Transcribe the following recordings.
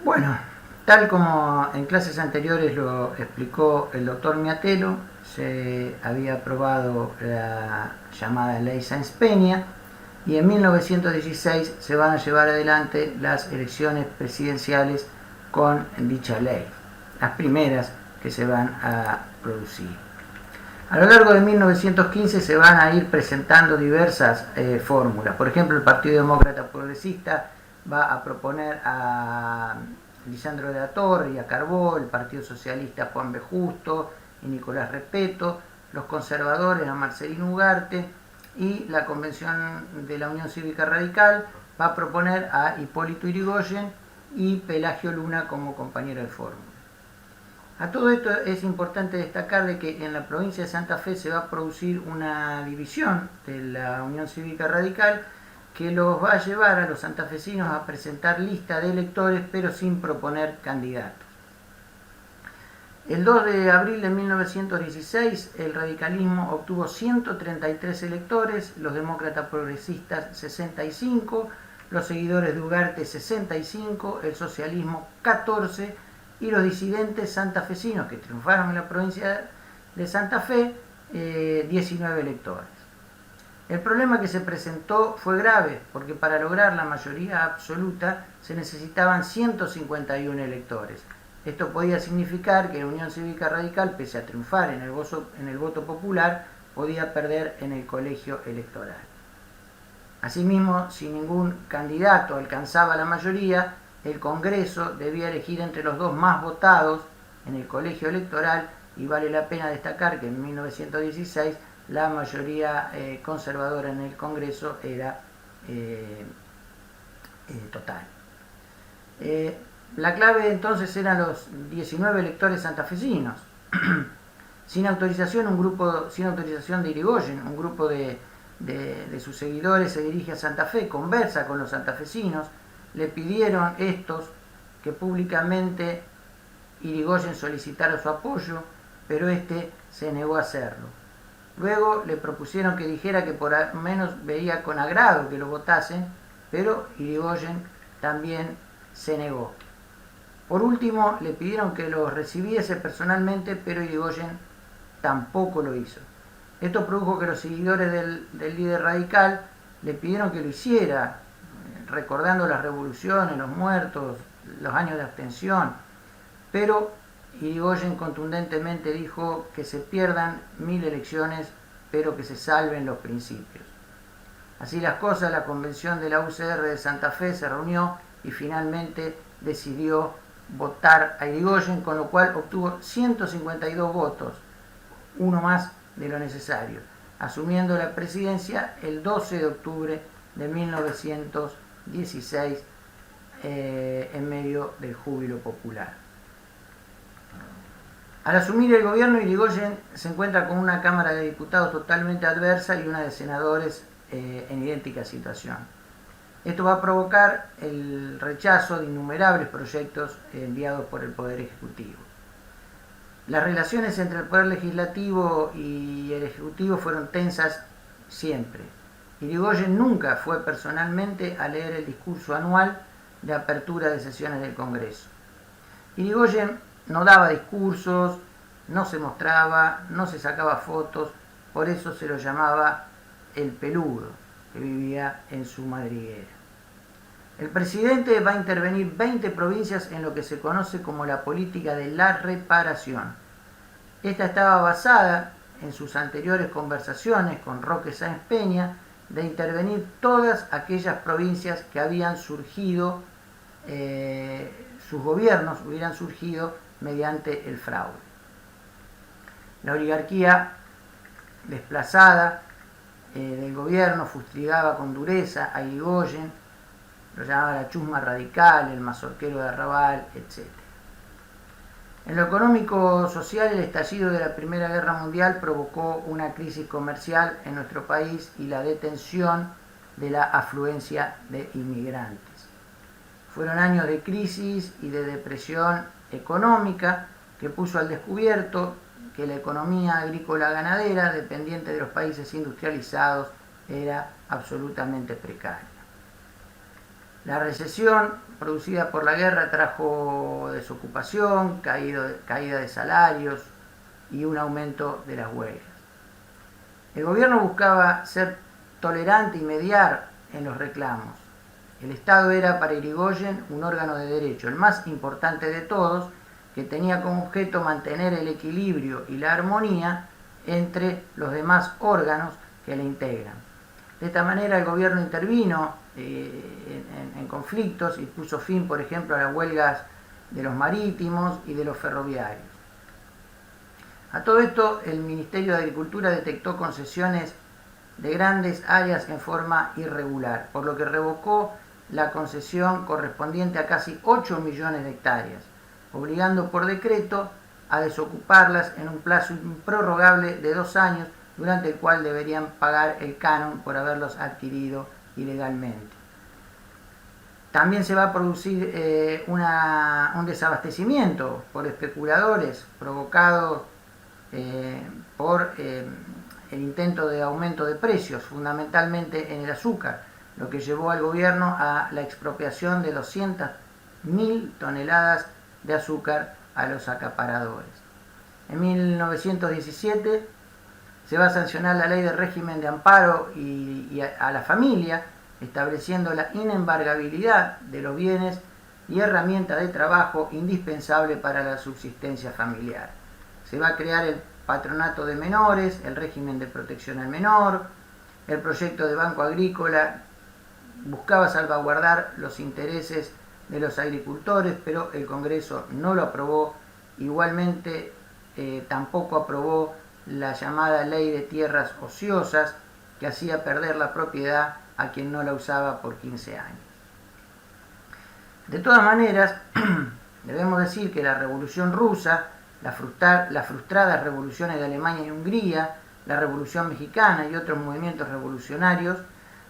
Bueno, tal como en clases anteriores lo explicó el doctor Miatelo, se había aprobado la llamada Ley Sáenz-Peña y en 1916 se van a llevar adelante las elecciones presidenciales con dicha ley, las primeras que se van a producir. A lo largo de 1915 se van a ir presentando diversas fórmulas. Por ejemplo, el Partido Demócrata Progresista va a proponer a Lisandro de la Torre y a Carbó, el Partido Socialista Juan B. Justo y Nicolás Repetto, los conservadores a Marcelino Ugarte, y la Convención de la Unión Cívica Radical va a proponer a Hipólito Yrigoyen y Pelagio Luna como compañero de fórmula. A todo esto es importante destacar de que en la provincia de Santa Fe se va a producir una división de la Unión Cívica Radical que los va a llevar a los santafesinos a presentar lista de electores pero sin proponer candidatos. El 2 de abril de 1916 el radicalismo obtuvo 133 electores, los demócratas progresistas 65, los seguidores de Ugarte 65, el socialismo 14 y los disidentes santafesinos que triunfaron en la provincia de Santa Fe 19 electores. El problema que se presentó fue grave, porque para lograr la mayoría absoluta se necesitaban 151 electores. Esto podía significar que la Unión Cívica Radical, pese a triunfar en el voto popular, podía perder en el colegio electoral. Asimismo, si ningún candidato alcanzaba la mayoría, el Congreso debía elegir entre los dos más votados en el colegio electoral, y vale la pena destacar que en 1916 la mayoría conservadora en el Congreso era total. La clave entonces eran los 19 electores santafesinos. Sin autorización de Yrigoyen, un grupo de sus seguidores se dirige a Santa Fe, conversa con los santafesinos, le pidieron estos que públicamente Yrigoyen solicitara su apoyo, pero este se negó a hacerlo. Luego le propusieron que dijera que por lo menos veía con agrado que lo votasen, pero Yrigoyen también se negó. Por último, le pidieron que lo recibiese personalmente, pero Yrigoyen tampoco lo hizo. Esto produjo que los seguidores del líder radical le pidieron que lo hiciera, recordando las revoluciones, los muertos, los años de abstención, pero Yrigoyen contundentemente dijo que se pierdan 1000 elecciones, pero que se salven los principios. Así las cosas, la convención de la UCR de Santa Fe se reunió y finalmente decidió votar a Yrigoyen, con lo cual obtuvo 152 votos, uno más de lo necesario, asumiendo la presidencia el 12 de octubre de 1916 en medio del júbilo popular. Al asumir el gobierno, Yrigoyen se encuentra con una Cámara de Diputados totalmente adversa y una de senadores en idéntica situación. Esto va a provocar el rechazo de innumerables proyectos enviados por el Poder Ejecutivo. Las relaciones entre el Poder Legislativo y el Ejecutivo fueron tensas siempre. Yrigoyen nunca fue personalmente a leer el discurso anual de apertura de sesiones del Congreso. Yrigoyen no daba discursos, no se mostraba, no se sacaba fotos, por eso se lo llamaba el peludo, que vivía en su madriguera. El presidente va a intervenir 20 provincias en lo que se conoce como la política de la reparación. Esta estaba basada en sus anteriores conversaciones con Roque Sáenz Peña de intervenir todas aquellas provincias que habían surgido, sus gobiernos hubieran surgido mediante el fraude. La oligarquía desplazada del gobierno fustigaba con dureza a Yrigoyen, lo llamaba la chusma radical, el mazorquero de arrabal, etc. En lo económico-social, el estallido de la Primera Guerra Mundial provocó una crisis comercial en nuestro país y la detención de la afluencia de inmigrantes. Fueron años de crisis y de depresión económica que puso al descubierto que la economía agrícola ganadera, dependiente de los países industrializados, era absolutamente precaria. La recesión producida por la guerra trajo desocupación, caída de salarios y un aumento de las huelgas. El gobierno buscaba ser tolerante y mediar en los reclamos. El Estado era para Irigoyen un órgano de derecho, el más importante de todos, que tenía como objeto mantener el equilibrio y la armonía entre los demás órganos que le integran. De esta manera el gobierno intervino en conflictos y puso fin, por ejemplo, a las huelgas de los marítimos y de los ferroviarios. A todo esto, el Ministerio de Agricultura detectó concesiones de grandes áreas en forma irregular, por lo que revocó la concesión correspondiente a casi 8 millones de hectáreas, obligando por decreto a desocuparlas en un plazo improrrogable de 2 años, durante el cual deberían pagar el canon por haberlos adquirido ilegalmente. También se va a producir un desabastecimiento por especuladores provocado por el intento de aumento de precios, fundamentalmente en el azúcar, lo que llevó al gobierno a la expropiación de 200.000 toneladas de azúcar a los acaparadores. En 1917 se va a sancionar la ley de régimen de amparo y a la familia, estableciendo la inembargabilidad de los bienes y herramienta de trabajo indispensable para la subsistencia familiar. Se va a crear el patronato de menores, el régimen de protección al menor, el proyecto de Banco Agrícola buscaba salvaguardar los intereses de los agricultores, pero el Congreso no lo aprobó. Igualmente tampoco aprobó la llamada ley de tierras ociosas, que hacía perder la propiedad a quien no la usaba por 15 años. De todas maneras, debemos decir que la Revolución Rusa, las frustradas revoluciones de Alemania y Hungría, la Revolución Mexicana y otros movimientos revolucionarios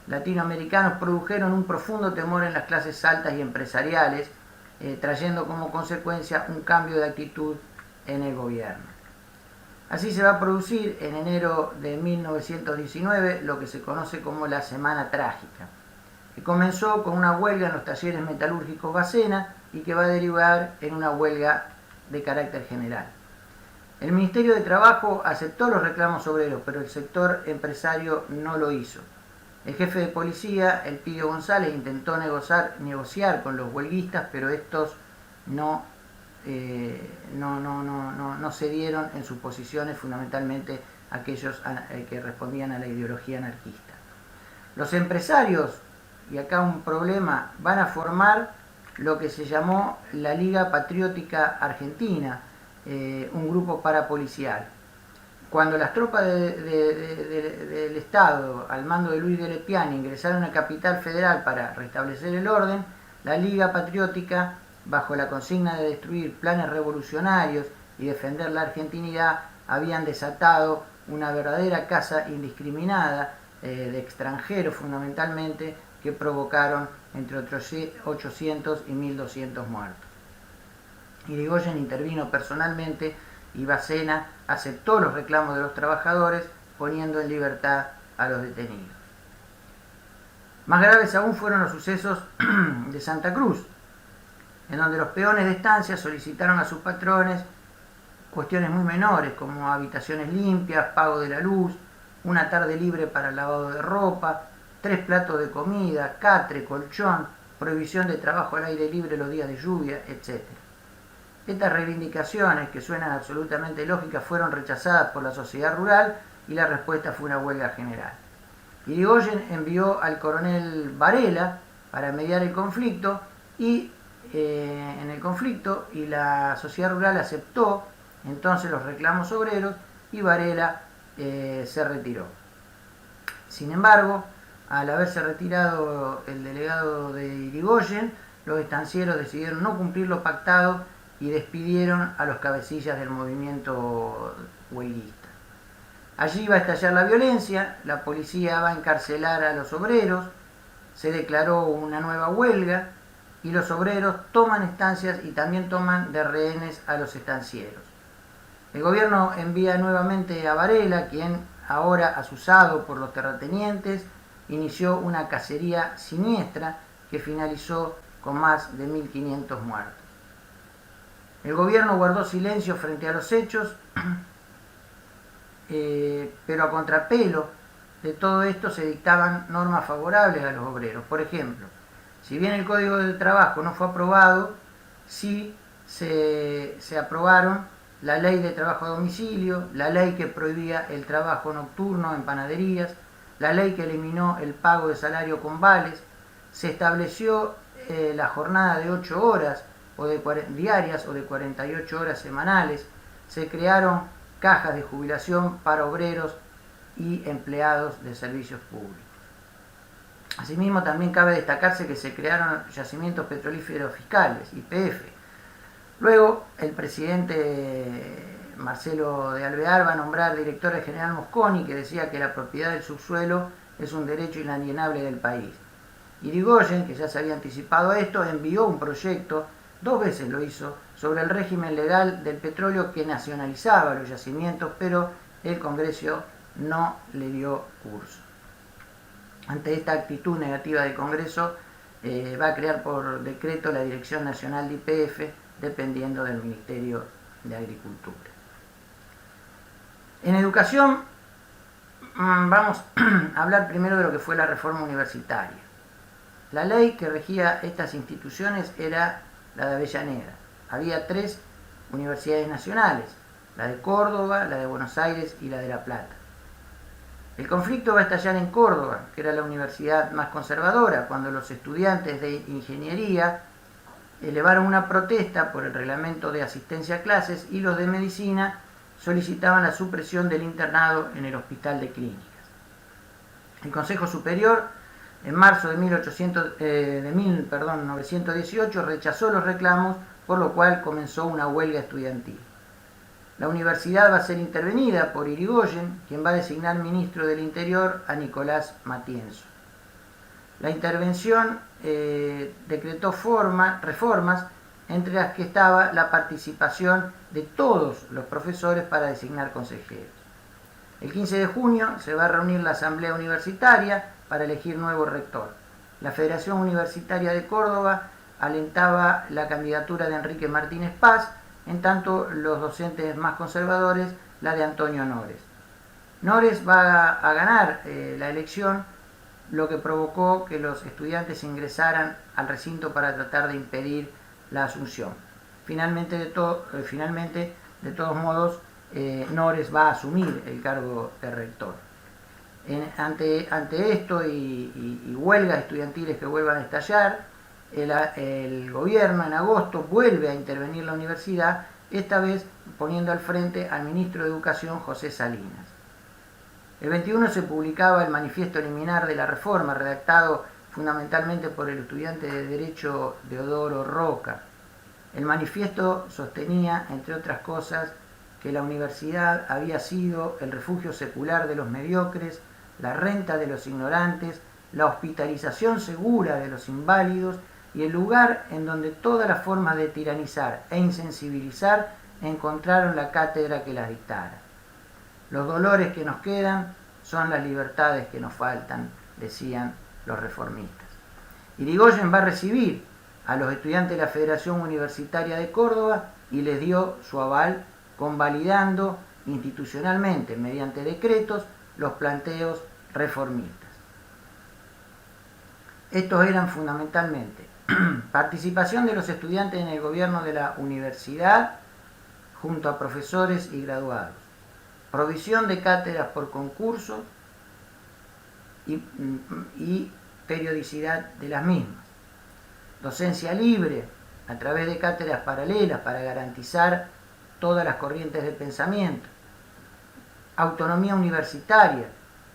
latinoamericanos produjeron un profundo temor en las clases altas y empresariales, trayendo como consecuencia un cambio de actitud en el gobierno. Así se va a producir en enero de 1919 lo que se conoce como la Semana Trágica, que comenzó con una huelga en los talleres metalúrgicos Bacena y que va a derivar en una huelga de carácter general. El Ministerio de Trabajo aceptó los reclamos obreros, pero el sector empresario no lo hizo. El jefe de policía, Elpidio González, intentó negociar con los huelguistas, pero estos no cedieron en sus posiciones, fundamentalmente aquellos que respondían a la ideología anarquista. Los empresarios, y acá un problema, van a formar lo que se llamó la Liga Patriótica Argentina, un grupo parapolicial. Cuando las tropas del Estado, al mando de Luis de Lepiane, ingresaron a Capital Federal para restablecer el orden, la Liga Patriótica, bajo la consigna de destruir planes revolucionarios y defender la argentinidad, habían desatado una verdadera caza indiscriminada de extranjeros, fundamentalmente, que provocaron entre 800 y 1.200 muertos. Irigoyen intervino personalmente y Bacena aceptó los reclamos de los trabajadores, poniendo en libertad a los detenidos. Más graves aún fueron los sucesos de Santa Cruz, en donde los peones de estancia solicitaron a sus patrones cuestiones muy menores, como habitaciones limpias, pago de la luz, una tarde libre para el lavado de ropa, 3 platos de comida, catre, colchón, prohibición de trabajo al aire libre los días de lluvia, etc. Estas reivindicaciones, que suenan absolutamente lógicas, fueron rechazadas por la sociedad rural y la respuesta fue una huelga general. Irigoyen envió al coronel Varela para mediar el conflicto y la sociedad rural aceptó entonces los reclamos obreros y Varela se retiró. Sin embargo, al haberse retirado el delegado de Irigoyen, los estancieros decidieron no cumplir lo pactado y despidieron a los cabecillas del movimiento huelguista. Allí va a estallar la violencia, la policía va a encarcelar a los obreros, se declaró una nueva huelga y los obreros toman estancias y también toman de rehenes a los estancieros. El gobierno envía nuevamente a Varela, quien, ahora asusado por los terratenientes, inició una cacería siniestra que finalizó con más de 1.500 muertos. El gobierno guardó silencio frente a los hechos, pero a contrapelo de todo esto se dictaban normas favorables a los obreros. Por ejemplo, si bien el Código del Trabajo no fue aprobado, sí se aprobaron la ley de trabajo a domicilio, la ley que prohibía el trabajo nocturno en panaderías, la ley que eliminó el pago de salario con vales, se estableció la jornada de 8 horas diarias o de 48 horas semanales, se crearon cajas de jubilación para obreros y empleados de servicios públicos. Asimismo, también cabe destacarse que se crearon yacimientos petrolíferos fiscales, YPF. Luego, el presidente Marcelo de Alvear va a nombrar director al general Mosconi, que decía que la propiedad del subsuelo es un derecho inalienable del país. Irigoyen, que ya se había anticipado a esto, envió un proyecto, 2 veces lo hizo, sobre el régimen legal del petróleo que nacionalizaba los yacimientos, pero el Congreso no le dio curso. Ante esta actitud negativa del Congreso, va a crear por decreto la Dirección Nacional de YPF, dependiendo del Ministerio de Agricultura. En educación, vamos a hablar primero de lo que fue la reforma universitaria. La ley que regía estas instituciones era la de Avellaneda. Había 3 universidades nacionales, la de Córdoba, la de Buenos Aires y la de La Plata. El conflicto va a estallar en Córdoba, que era la universidad más conservadora, cuando los estudiantes de ingeniería elevaron una protesta por el reglamento de asistencia a clases y los de medicina solicitaban la supresión del internado en el Hospital de Clínicas. El Consejo Superior, en marzo de 1918, rechazó los reclamos, por lo cual comenzó una huelga estudiantil. La universidad va a ser intervenida por Irigoyen, quien va a designar ministro del Interior a Nicolás Matienzo. La intervención decretó reformas, entre las que estaba la participación de todos los profesores para designar consejeros. El 15 de junio se va a reunir la Asamblea Universitaria para elegir nuevo rector. La Federación Universitaria de Córdoba alentaba la candidatura de Enrique Martínez Paz, en tanto los docentes más conservadores la de Antonio Nores. Nores va a ganar la elección, lo que provocó que los estudiantes ingresaran al recinto para tratar de impedir la asunción. Finalmente, de todos modos, Nores va a asumir el cargo de rector. Ante esto y huelgas estudiantiles que vuelvan a estallar, el gobierno en agosto vuelve a intervenir la universidad, esta vez poniendo al frente al ministro de Educación, José Salinas. El 21 se publicaba el manifiesto liminar de la reforma, redactado fundamentalmente por el estudiante de Derecho Deodoro Roca. El manifiesto sostenía, entre otras cosas, que la universidad había sido el refugio secular de los mediocres, la renta de los ignorantes, la hospitalización segura de los inválidos y el lugar en donde todas las formas de tiranizar e insensibilizar encontraron la cátedra que las dictara. Los dolores que nos quedan son las libertades que nos faltan, decían los reformistas. Irigoyen va a recibir a los estudiantes de la Federación Universitaria de Córdoba y les dio su aval, convalidando institucionalmente, mediante decretos, los planteos reformistas. Estos eran fundamentalmente participación de los estudiantes en el gobierno de la universidad junto a profesores y graduados, provisión de cátedras por concurso y periodicidad de las mismas, docencia libre a través de cátedras paralelas para garantizar todas las corrientes de pensamiento, autonomía universitaria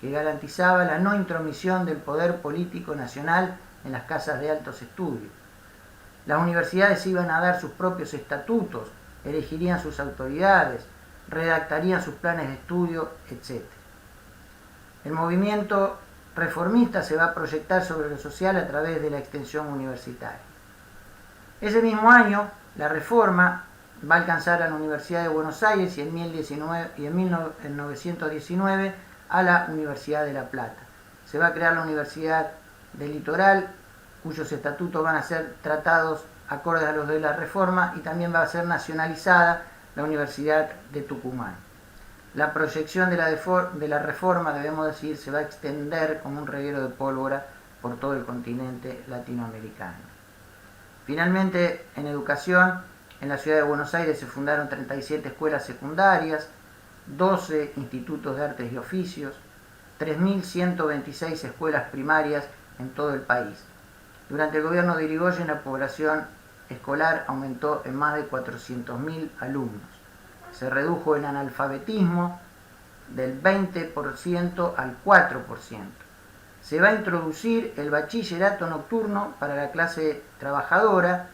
que garantizaba la no intromisión del poder político nacional en las casas de altos estudios. Las universidades iban a dar sus propios estatutos, elegirían sus autoridades, redactarían sus planes de estudio, etc. El movimiento reformista se va a proyectar sobre lo social a través de la extensión universitaria. Ese mismo año, la reforma va a alcanzar a la Universidad de Buenos Aires y en 1919 a la Universidad de La Plata. Se va a crear la Universidad del Litoral cuyos estatutos van a ser tratados acorde a los de la reforma, y también va a ser nacionalizada la Universidad de Tucumán. La proyección de la reforma, debemos decir, se va a extender como un reguero de pólvora por todo el continente latinoamericano. Finalmente, en educación, en la ciudad de Buenos Aires se fundaron 37 escuelas secundarias, 12 institutos de artes y oficios, 3.126 escuelas primarias en todo el país. Durante el gobierno de Irigoyen, la población escolar aumentó en más de 400.000 alumnos. Se redujo el analfabetismo del 20% al 4%. Se va a introducir el bachillerato nocturno para la clase trabajadora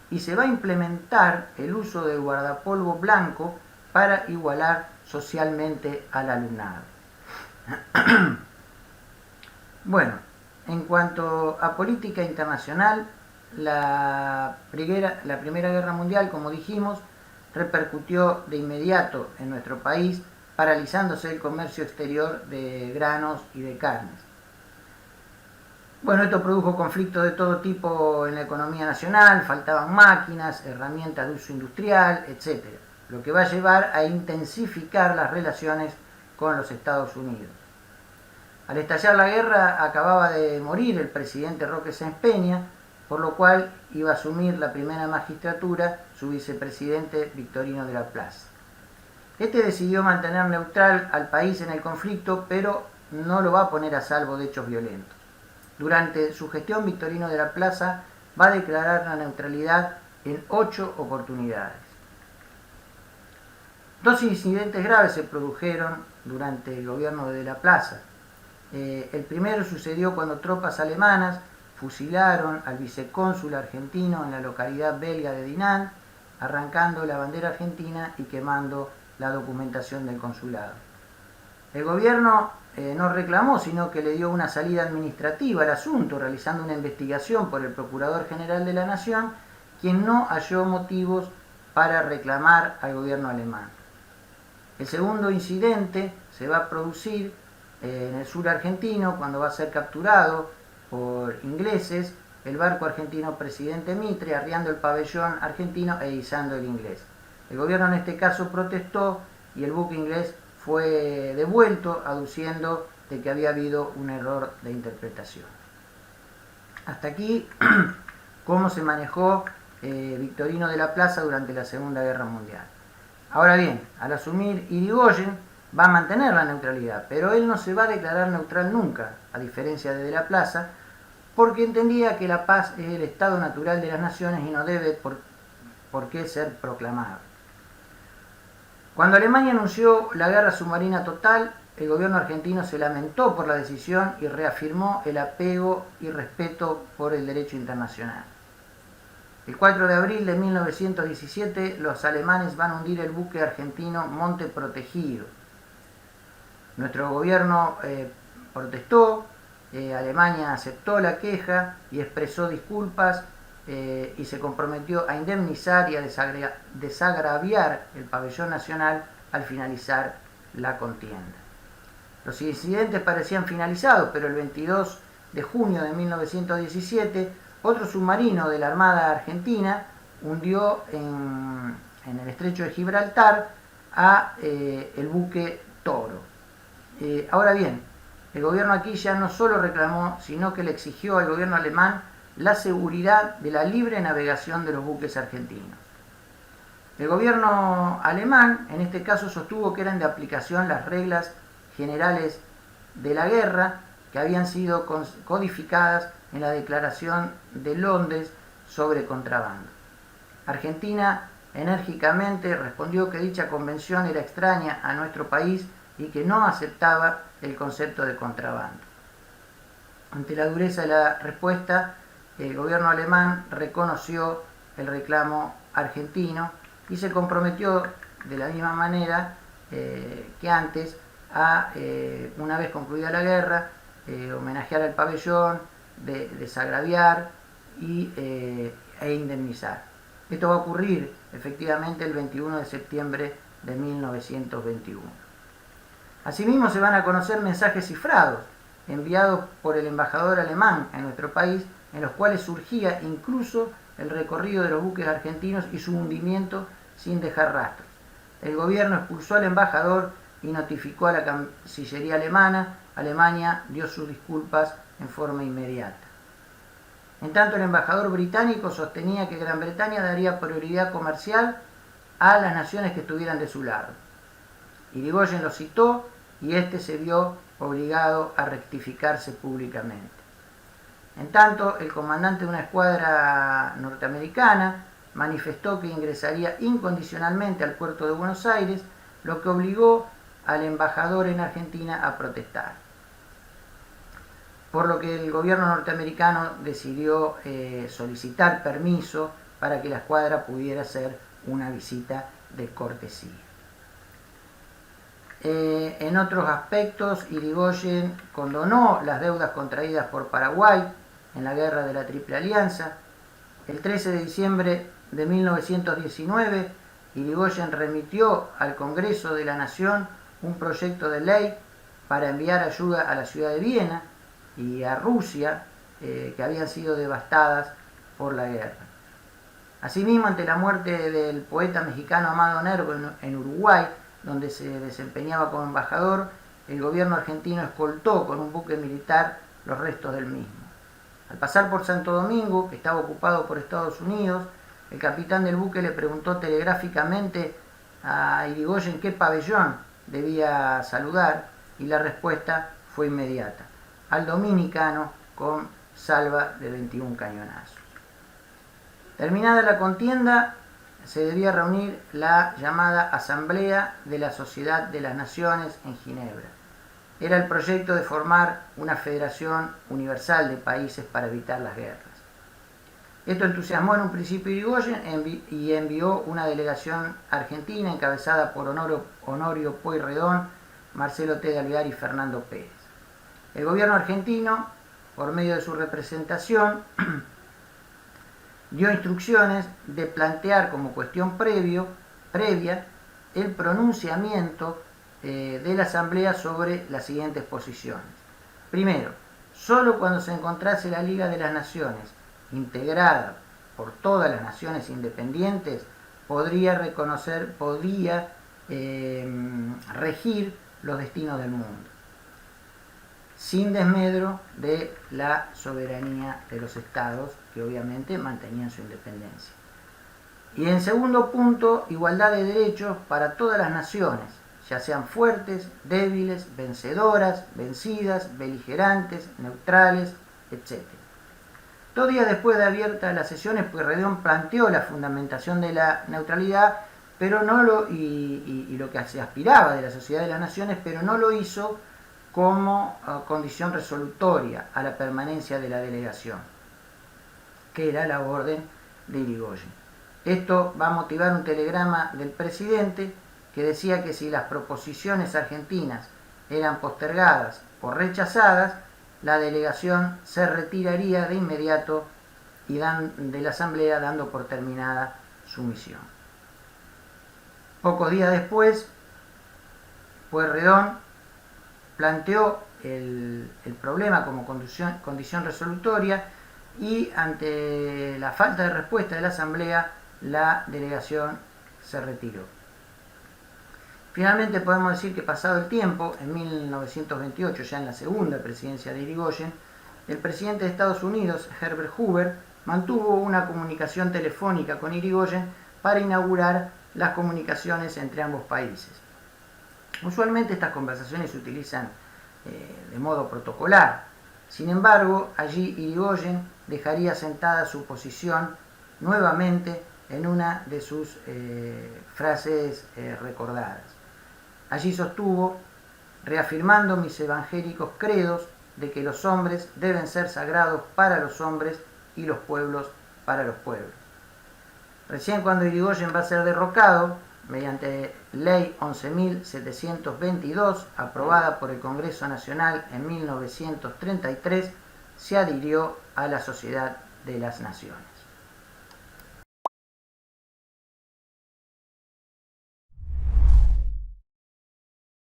y se va a implementar el uso del guardapolvo blanco para igualar socialmente al alumnado. Bueno, en cuanto a política internacional, la Primera Guerra Mundial, como dijimos, repercutió de inmediato en nuestro país, paralizándose el comercio exterior de granos y de carnes. Bueno, esto produjo conflictos de todo tipo en la economía nacional, faltaban máquinas, herramientas de uso industrial, etc., lo que va a llevar a intensificar las relaciones con los Estados Unidos. Al estallar la guerra, acababa de morir el presidente Roque Sáenz Peña, por lo cual iba a asumir la primera magistratura su vicepresidente Victorino de la Plaza. Este decidió mantener neutral al país en el conflicto, pero no lo va a poner a salvo de hechos violentos. Durante su gestión, Victorino de la Plaza va a declarar la neutralidad en 8 oportunidades. 2 incidentes graves se produjeron durante el gobierno de la Plaza. El primero sucedió cuando tropas alemanas fusilaron al vicecónsul argentino en la localidad belga de Dinant, arrancando la bandera argentina y quemando la documentación del consulado. El gobierno no reclamó, sino que le dio una salida administrativa al asunto, realizando una investigación por el Procurador General de la Nación, quien no halló motivos para reclamar al gobierno alemán. El segundo incidente se va a producir en el sur argentino, cuando va a ser capturado por ingleses el barco argentino Presidente Mitre, arriando el pabellón argentino e izando el inglés. El gobierno en este caso protestó y el buque inglés fue devuelto, aduciendo de que había habido un error de interpretación. Hasta aquí cómo se manejó Victorino de la Plaza durante la Segunda Guerra Mundial. Ahora bien, al asumir Irigoyen, va a mantener la neutralidad, pero él no se va a declarar neutral nunca, a diferencia de la Plaza, porque entendía que la paz es el estado natural de las naciones y no debe por qué ser proclamada. Cuando Alemania anunció la guerra submarina total, el gobierno argentino se lamentó por la decisión y reafirmó el apego y respeto por el derecho internacional. El 4 de abril de 1917, los alemanes van a hundir el buque argentino Monte Protegido. Nuestro gobierno protestó, Alemania aceptó la queja y expresó disculpas y se comprometió a indemnizar y a desagraviar el pabellón nacional al finalizar la contienda. Los incidentes parecían finalizados, pero el 22 de junio de 1917, otro submarino de la Armada Argentina hundió en el estrecho de Gibraltar el buque Toro. Ahora bien, el gobierno aquí ya no solo reclamó, sino que le exigió al gobierno alemán la seguridad de la libre navegación de los buques argentinos. El gobierno alemán, en este caso, sostuvo que eran de aplicación las reglas generales de la guerra que habían sido codificadas en la Declaración de Londres sobre contrabando. Argentina enérgicamente respondió que dicha convención era extraña a nuestro país y que no aceptaba el concepto de contrabando. Ante la dureza de la respuesta, el gobierno alemán reconoció el reclamo argentino y se comprometió de la misma manera que antes a, una vez concluida la guerra, homenajear al pabellón, desagraviar e indemnizar. Esto va a ocurrir efectivamente el 21 de septiembre de 1921. Asimismo, se van a conocer mensajes cifrados enviados por el embajador alemán en nuestro país, en los cuales surgía incluso el recorrido de los buques argentinos y su hundimiento sin dejar rastros. El gobierno expulsó al embajador y notificó a la Cancillería alemana. Alemania dio sus disculpas en forma inmediata. En tanto, el embajador británico sostenía que Gran Bretaña daría prioridad comercial a las naciones que estuvieran de su lado. Irigoyen lo citó y este se vio obligado a rectificarse públicamente. En tanto, el comandante de una escuadra norteamericana manifestó que ingresaría incondicionalmente al puerto de Buenos Aires, lo que obligó al embajador en Argentina a protestar. Por lo que el gobierno norteamericano decidió solicitar permiso para que la escuadra pudiera hacer una visita de cortesía. En otros aspectos, Irigoyen condonó las deudas contraídas por Paraguay en la guerra de la Triple Alianza. El 13 de diciembre de 1919, Irigoyen remitió al Congreso de la Nación un proyecto de ley para enviar ayuda a la ciudad de Viena y a Rusia, que habían sido devastadas por la guerra. Asimismo, ante la muerte del poeta mexicano Amado Nervo en Uruguay, donde se desempeñaba como embajador, el gobierno argentino escoltó con un buque militar los restos del mismo. Al pasar por Santo Domingo, que estaba ocupado por Estados Unidos, el capitán del buque le preguntó telegráficamente a Irigoyen qué pabellón debía saludar y la respuesta fue inmediata: al dominicano, con salva de 21 cañonazos. Terminada la contienda, se debía reunir la llamada Asamblea de la Sociedad de las Naciones en Ginebra. Era el proyecto de formar una federación universal de países para evitar las guerras. Esto entusiasmó en un principio a Irigoyen y envió una delegación argentina encabezada por Honorio Pueyrredón, Marcelo T. de Alvear y Fernando Pérez. El gobierno argentino, por medio de su representación, dio instrucciones de plantear como cuestión previa el pronunciamiento de la Asamblea sobre las siguientes posiciones. Primero, solo cuando se encontrase la Liga de las Naciones integrada por todas las naciones independientes podría regir los destinos del mundo, sin desmedro de la soberanía de los estados, que obviamente mantenían su independencia. Y en segundo punto, igualdad de derechos para todas las naciones, ya sean fuertes, débiles, vencedoras, vencidas, beligerantes, neutrales, etc. 2 días después de abiertas las sesiones, Pueyrredón planteó la fundamentación de la neutralidad, pero no lo que se aspiraba de la Sociedad de las Naciones, pero no lo hizo como condición resolutoria a la permanencia de la delegación, que era la orden de Irigoyen. Esto va a motivar un telegrama del presidente que decía que si las proposiciones argentinas eran postergadas o rechazadas, la delegación se retiraría de inmediato de la Asamblea, dando por terminada su misión. Pocos días después, Pueyrredón planteó el problema como condición resolutoria y ante la falta de respuesta de la Asamblea, la delegación se retiró. Finalmente podemos decir que pasado el tiempo, en 1928, ya en la segunda presidencia de Irigoyen, el presidente de Estados Unidos, Herbert Hoover, mantuvo una comunicación telefónica con Irigoyen para inaugurar las comunicaciones entre ambos países. Usualmente estas conversaciones se utilizan de modo protocolar. Sin embargo, allí Irigoyen dejaría sentada su posición nuevamente en una de sus frases recordadas. Allí sostuvo: reafirmando mis evangélicos credos de que los hombres deben ser sagrados para los hombres y los pueblos para los pueblos. Recién cuando Irigoyen va a ser derrocado, mediante Ley 11.722, aprobada por el Congreso Nacional en 1933, se adhirió a la Sociedad de las Naciones.